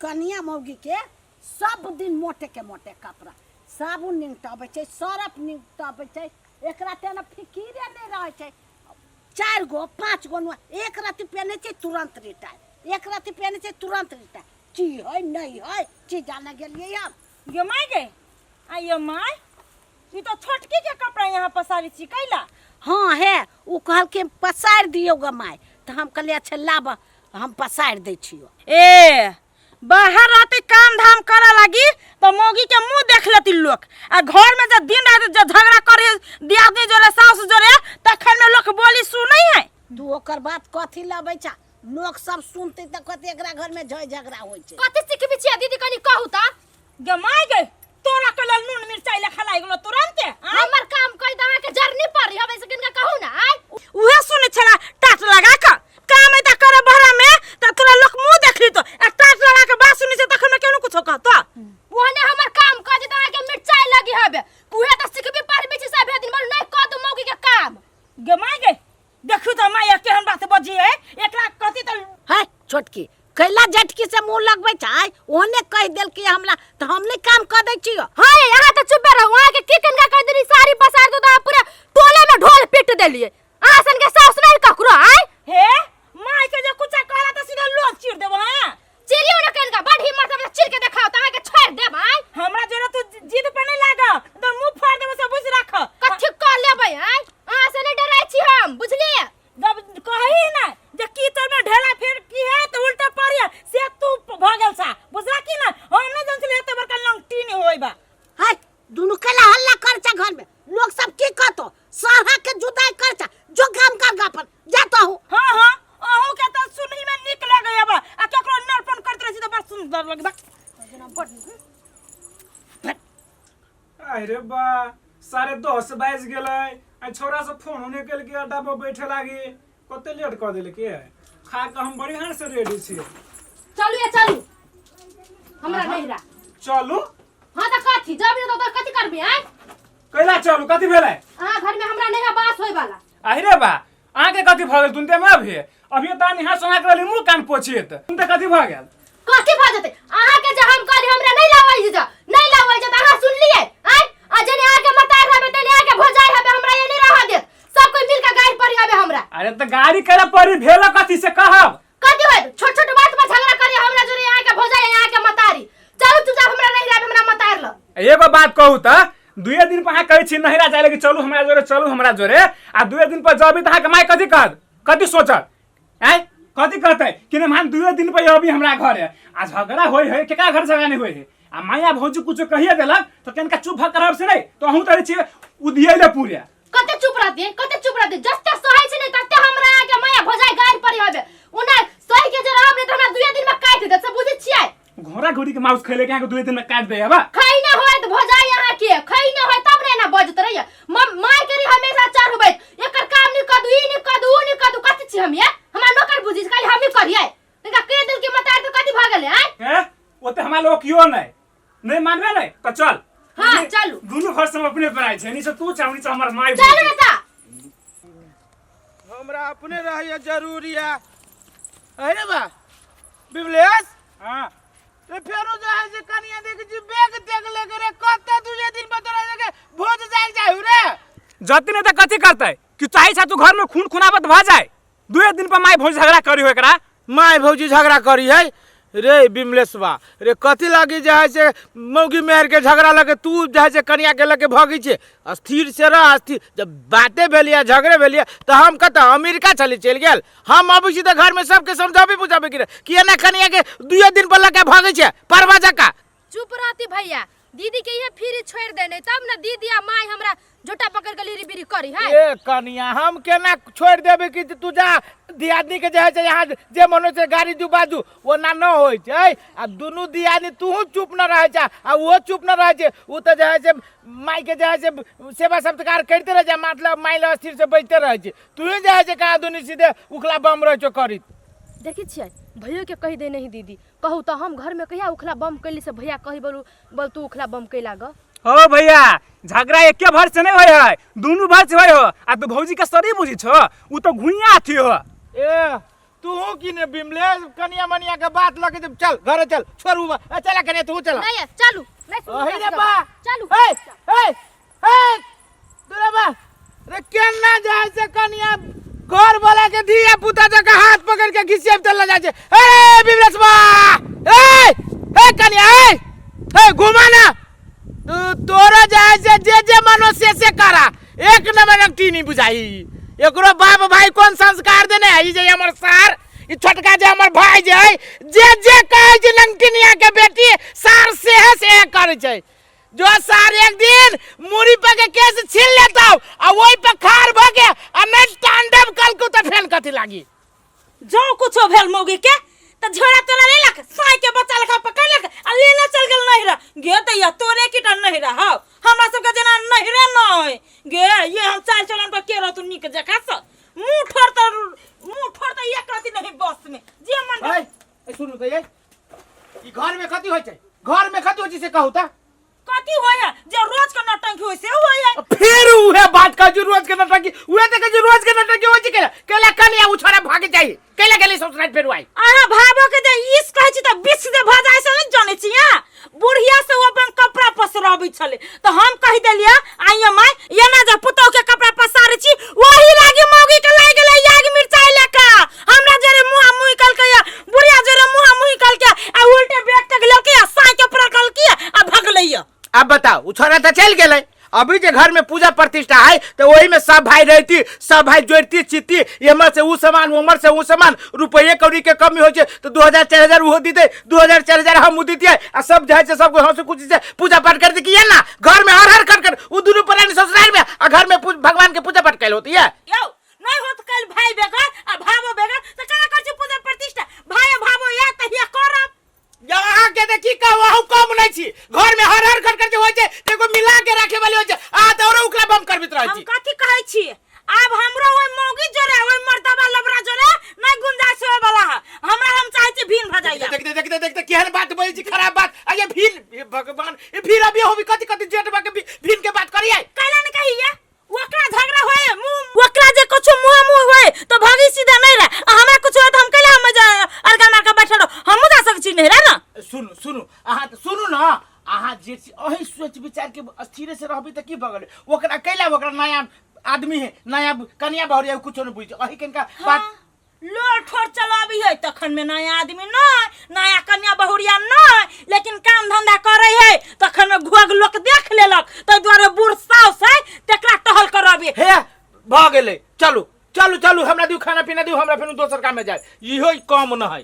कनिया मौगी के सब दिन मोटे के मोटे कपड़ा साबुन निकटाबे छै सरफ निकटाबे छै एकरा तेना फिकिरे नहीं रहे छै 4 गो 5 गो एक राति पहने छै तुरंत रिटायर एक राति पहने छै तुरंत रिटायर की है नहीं है की जाने गेलिए हम ये माय गे आ ये माय ई तो छोटकी के कपड़ा यहाँ पसारी छी कैला। हाँ है उ कहल के पसार दियो ग माय तो हम कहलिए अच्छा लाब हम पसार दे छियो। ए बाहर रहते काम धाम करे लगी तो मौगी के मुंह देख लेती लोग आ घर में जब दिन रात जब झगड़ा करे दियादनी जोरे सास जोरे तखन में लोग बोली सुनै है। तू ओकर बात कथी लबे छा लोग सब सुनते त कते एकरा घर में झगड़ा होय छै कते सिखबी छिया दीदी कनी कहू त गे माय गे तोरा के लेल नून मिरचाई ले खलाई गेलो तुरंत हमर काम कहि दहा के जरनी पड़ी हवे से किनका कहू ना आय उहे सुनै छला टाट लगा के काम है त करे बहरा में त तोरा लोग मुंह देखली तो एक टाट लगा के बात सुनै से तखन में केनो कुछ कहतो ओहने हमर काम कहि दहा के मिरचाई लगी हवे उहे त सिखबी पड़बी छी सब दिन बोल नहीं क दू मौगी के काम गे माय गे देखू त माय केहन बात बजी है एकरा कथि त है छोटकी कैला झटकी से मुंह लगबै छै ओने कह देल कि हमरा त हम नहीं काम क दै छियो। हां यहां त चुप रहो वहां के की कनका कर देली सारी पसार दो त पूरा टोले में ढोल पीट देलिए आसन के सास नहीं ककरो आय हे माय के जे कुछ कहला त सीधा लोग चिर देबो। हां चिरियो न कनका बड़ हिम्मत से चिर के दिखाओ त के छोड़ देब आय हमरा जोरा तू जिद पे नहीं लागा तो मुंह फाड़ देबो से बुझ राख कथि क लेबै आय अहां से नहीं डराय छी हम बुझलिए जब कही ना जे की तोर में ढेला फिर की है तो उल्टा पड़िया से तू भगल सा बुझला की ना हम नहीं जानते लेते बड़का लंगटी नहीं होइबा। है दुनु केला हल्ला कर छ घर में लोग सब की कहतो सारा के जुदाई कर छ जो काम कर गा पर जाता हूं। हां हां अहू के तो सुनही में निक लगे बा आ केकरो नरपन करत रही तो बड़ सुंदर लगबा अरे बा 10:30 बज गेलै आ छोरा से फोन होने के लिए अड्डा पर बैठे लागी कते लेट कर देले के खा के हम बढ़िया से रेडी छी। चलू ये चलू हमरा नहीं रा चलू हां त कथि जब तो कथि करबी आय कैला चलू कथि भेलै हां घर में हमरा नहीं बात होय वाला अरे बा आके कथि भ गेल तुनते में अभी तानी हाथ सोना के मुंह कान पोछियत तुनते कथि भ गेल कथि भ जते अहां के जे हम कहली हमरा नहीं लावल जे नहीं लावल जे अहां सुन लिए आय आ जने आके मतार रहबे तने आके भोजाई हबे हमरा ये नहीं रह देत सब कोई मिल के गाड़ी पड़ी हबे हमरा। अरे त गाड़ी करे पड़ी भेलो कथि से कहब कथि होय छोट छोट बात में झगड़ा करी हमरा जोरे यहाँ के भोजाई यहाँ के मतारी चलू तू जा हमरा नहीं रहबे हमरा मतार ल एगो बात कहू त दुए दिन पर कहै छी नहिरा जाय लगे चलू हमरा जोरे आ दुए दिन पर जबी त के माय कथि कहत कथि सोचत हैं कथि कहते कि ने मान दुए दिन पर अभी हमरा घर है आ झगड़ा होय है केकरा घर झगड़ा नहीं होय है आ माया भौजी कुछ कहिए देलक तो केनका चुप भ करब से नहीं तो हूं तरे छी उदियले पूरे कते चुप रहती जस्ते सोहाई छै नहीं तते हमरा के माया भोजाई गाड़ी पड़ी हबे उना सही के जरा हमने त हमरा दुए दिन में काट दे सब बुझै छियै घोड़ा घोड़ी के माउस खैले के दुए दिन में काट दे हबा खई ना होय त भोजाई यहाँ के खई ना होय तब रे ना बजत रहिए माय करी हमेशा चार होबे एकर काम नहीं कदू ई नहीं कदू ऊ नहीं कदू कथि छी हम ये हमरा नौकर बुझी खाली हम ही करिए इनका के दिल के मतार तो कथि भ गेले आय ओते हमरा लोग कियो नहीं मानबे नहीं तो चल हां चलू दोनों घर से अपने पर आइ छै नहीं से तू चावनी से हमर माय चल बेटा हमरा अपने रहिए जरूरी है। अरे बा बिमलेश हां रे फेरो जाय से कनिया देख जी बैग तेग लेके रे कते तुझे दिन पर तोरा लगे भोज जाग जाऊ रे जति ने त कथि करतै कि चाहे छ तू घर में खून खुनाबत भ जाए दुए दिन पर माय भौजी झगड़ा करी हो एकरा माय भौजी झगड़ा करी है रे बिमलेशवा रे कथि लागी जाय से मौगी मेहर के झगड़ा लगे तू जाय से कनिया के लगे भगी छे स्थिर से रह स्थिर जब बातें भेलिया झगड़े भेलिया तो हम कत अमेरिका चल गेल हम अभी सीधे घर में सबके समझाबे बुझाबे कि एना कनिया के दुए दिन पर लगे भगे छे परवा जका चुप रहती भैया दीदी के ये फिर छोड़ दे नहीं तब ना दीदी आ माय हमरा झोटा पकड़ के लिरी बिरी करी है ए कनिया हम केना छोड़ देबे कि तू जा दियादनी के जे यहाँ जे मनो से गाड़ी दू बाजू वो ना न होय छै आ दुनु दियादनी तू चुप न रह जा आ वो चुप न रह छै उ त जे से माई के जे से सेवा सत्कार करते रह जा मतलब माई ल स्थिर से बैठते रह छै तू जे से कहा दुनी सीधे उखला बम रह छो करी देखी छियै भैया के कह दे नहीं दीदी कहू तो हम घर में कहिया उखला बम कैली से भैया कही बोल तू उखला बम कैला ग हो भैया झगड़ा एके भर से नहीं होय है दोनों भर से होय हो आ तू भौजी के सरी बुझी छो उ तो घुइया थी हो ए तू की ने बिमलेश कनिया मनिया के बात लगे जब चल घरे चल छोरू चला कने तू चला नहीं चलू नहीं सुनो ओही रे कैसे बा चलू ए ए ए तोरा बा रे केना जाय से कनिया घर वाला के दिया पुता जका हाथ पकड़ के घिसेब चला जाय छे ए बिमलेश बा ए कनिया ए घुमा ना तोरा जाय से जे मनो से करा एक नंबर अंगठी नहीं बुझाई एकरो बाप भाई कौन संस्कार देने है ई जे हमर सार ई छोटका जे हमर भाई जे है जे कहे जे लंगटिनिया के बेटी सार से करे छै जो सार एक दिन मुड़ी पे के केस छीन लेता आ ओई पे खार भ के आ नै तांडव कल को त फेन कथि लागी जो कुछो भेल मौगी के त झोरा तोरा ले लक साई के बच्चा लखा पकड़ लक आ लेना चल गेल नहिरा गे दैया तोरे की टन नहिरा हो हमरा सब के जना नहिरे नय गे ये हम चाल चलन पर के रहतु निक जका स मुंह ठोर त एक रति नहीं बस में जे मन ए सुनु त ये ई घर में कथि होय छै घर में कथि होय छै से कहू त कथि होय जे रोज के नटंकी होय से होय फिर उहे बात का जो रोज के नटंकी उहे त के जो रोज के नटंकी होय छै केला कनिया उछोरा भागे जाई केला गेली सब रात फेर आई आहा भाबो के जे इस कहै छी त बिछ दे भजाय से नहीं जाने छी या बुढ़िया से वो अपन कपड़ा पसराबै छले त हम कहि देलिया आइया माय ये ना जे पुतौ के कपड़ा पसारै छी वही लागी मौगी के लाग गेलै याग मिर्चाई लेका हमरा जरे मुंह मुंह कल के बुढ़िया जरे मुंह मुंह कल के आ उल्टे बैठ के गेल के साई के प्रकल के आ भगलैया अब बताओ उछोरा तो चल गेले अभी जे घर में पूजा प्रतिष्ठा है तो वही में सब भाई रहती सब भाई जोड़ती चित्ती एमर से उ सामान उमर से उ सामान रुपये कौड़ी के कमी हो तो 2000 4000 वो दी दे 2000 4000 हम दी दिए आ सब जाए से सब हम से कुछ से पूजा पाठ कर दी किया ना घर में हर कर उ दोनों प्राणी ससुराल में आ घर में भगवान के पूजा पाठ कैल होती है यो नहीं होत कल भाई बेगर आ भाबो बेगर त करा कर छी पूजा प्रतिष्ठा भाई भाबो या तहिया करब यहाँ के देखी कहू कम नहीं छी घर में हर कर जे होय छै तेको मिला के रखे वाली होय छै आ तो और उकला बम करबित रहै छी हम कथि कहै छी अब हमरो ओय मौगी जोरे ओय मर्दबा लबरा जोरे नहीं गुंजाइश होय वाला है हमरा हम चाहै छी भीन भजाइया देखते केहन बात बोलै छी खराब बात आ ये भीन भगवान ये फिर अभी होबी कथि जेठबा के भीन के बात करिए कैला न कहिया ओकरा झगड़ा होय मुंह ओकरा जे कुछ मुंह होय तो भागी सीधा नहीं रह हमरा कुछ होय तो हम कैला हम अलगा मार के बैठल हम जा सक छी नहीं रह ना सुनु आहा सुनु ना आहा जे अही सोच विचार के स्थिर से रहबी त की बगल ओकरा कैला ओकरा नया आदमी है नया कन्या बहुरिया कुछ न बुझ अही कनका बात लोर ठोर चलाबी है तखन में नया आदमी नहीं नया कन्या बहुरिया नहीं लेकिन काम धंधा करे है तखन में घोग लोक देख लेलक त द्वारे बूढ़ साउस है तकरा टहल कराबी हे भ गेले चलू हमरा दिउ खाना पीना दिउ हमरा फेनु दोसर काम में जाय इहो काम न है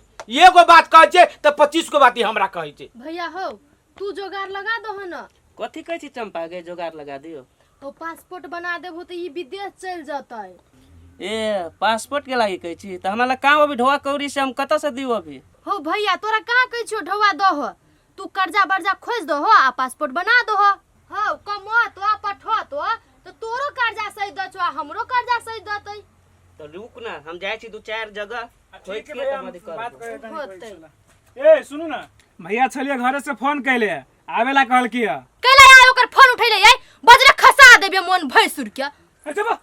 एगो बात कहै छै त 25 गो बात हमरा कहै छै भैया हो तू जोगार लगा दो है ना कथी कहै छी चंपा गे जोगार लगा दियो तो पासपोर्ट बना देबो तो ई विदेश चल जाता है ए पासपोर्ट के लागि कहै छी त हमरा काम अभी ढोआ कौड़ी से हम कत से दियो अभी हो भैया तोरा कहाँ कहै छियो ढवा दो हो तू कर्जा बर्जा खोज दो हो आ पासपोर्ट बना दो हो कमो तो पठो तो तोरो कर्जा सही द छो हमरो कर्जा सही दतै तो रुक ना हम जाय छी दो चार जगह ठीक है खोज के भैया, तब बात कर करे होतै ए सुनु ना भैया छलिए घरे से फोन कैले आवेला कहल किया कैला यार ओकर फोन उठैले याय बजरे खसा देबे मन भैसुर के अच्छा बा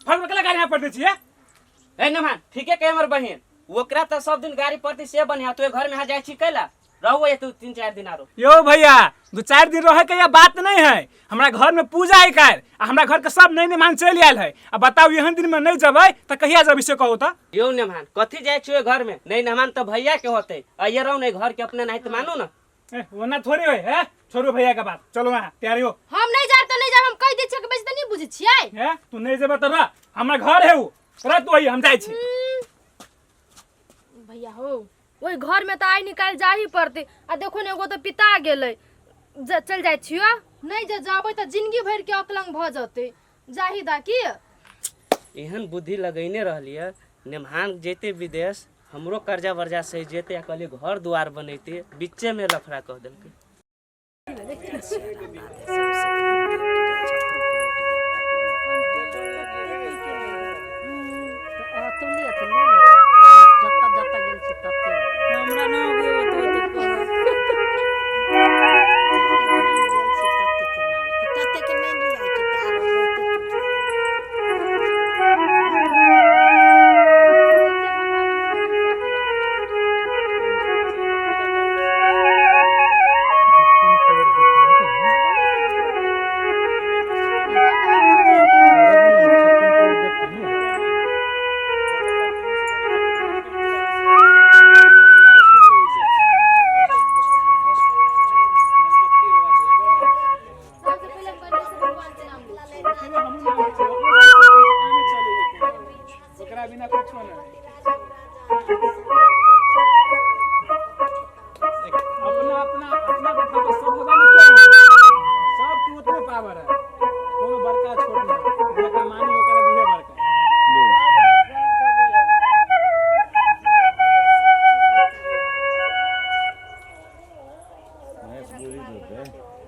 फोन में कला गाड़ी यहाँ पड़ छी ए नमान ठीके कहे हमर बहिन ओकरा त सब दिन गाड़ी पड़ती से बनिया तो घर में आ जाय छी कैला रहू ये तू 3-4 दिन आरो यो भैया 2-4 दिन रहे के ये बात नहीं है हमरा घर में पूजा है काल आ हमरा घर के सब नई मेहमान चल आयल है अब बताओ एहन दिन में नहीं जबै त कहिया जब से कहो त यो नमान कथी जाय छी घर में नहीं नमान त भैया के होते आइए रहू नहीं घर के अपने नहीं त मानू ना वरना थोड़ी होय है छोड़ो भैया का बात चलो वहां तैयारी हो हम नहीं जाब त नहीं जाब हम कह दै छियै कि बेच त नहीं बुझै छियै है तू नहीं जेबे त रह हमरा घर है उ रह तू हम जाय छी भैया हो ओई घर में त आइ निकाल जा ही पड़ते आ देखो ने एगो त पिता गेलै चल जाय छियो नहीं जे जाबै त जिंदगी भर के अकलंग भ जते जाही दा की एहन बुद्धि लगैने रहलिए नेमान जेते विदेश हमरो कर्जा वर्जा सही जेते कहलिए घर द्वार बनैते बीचे में लफड़ा कह देलकै हमरा ना अपना अपना अपना बेटा पे सब भगवान क्या है सब के उतने पावर है कोनो बड़का छोट नहीं जेकरा मानी ओकरा बुझे बड़का मैं पूरी दूध है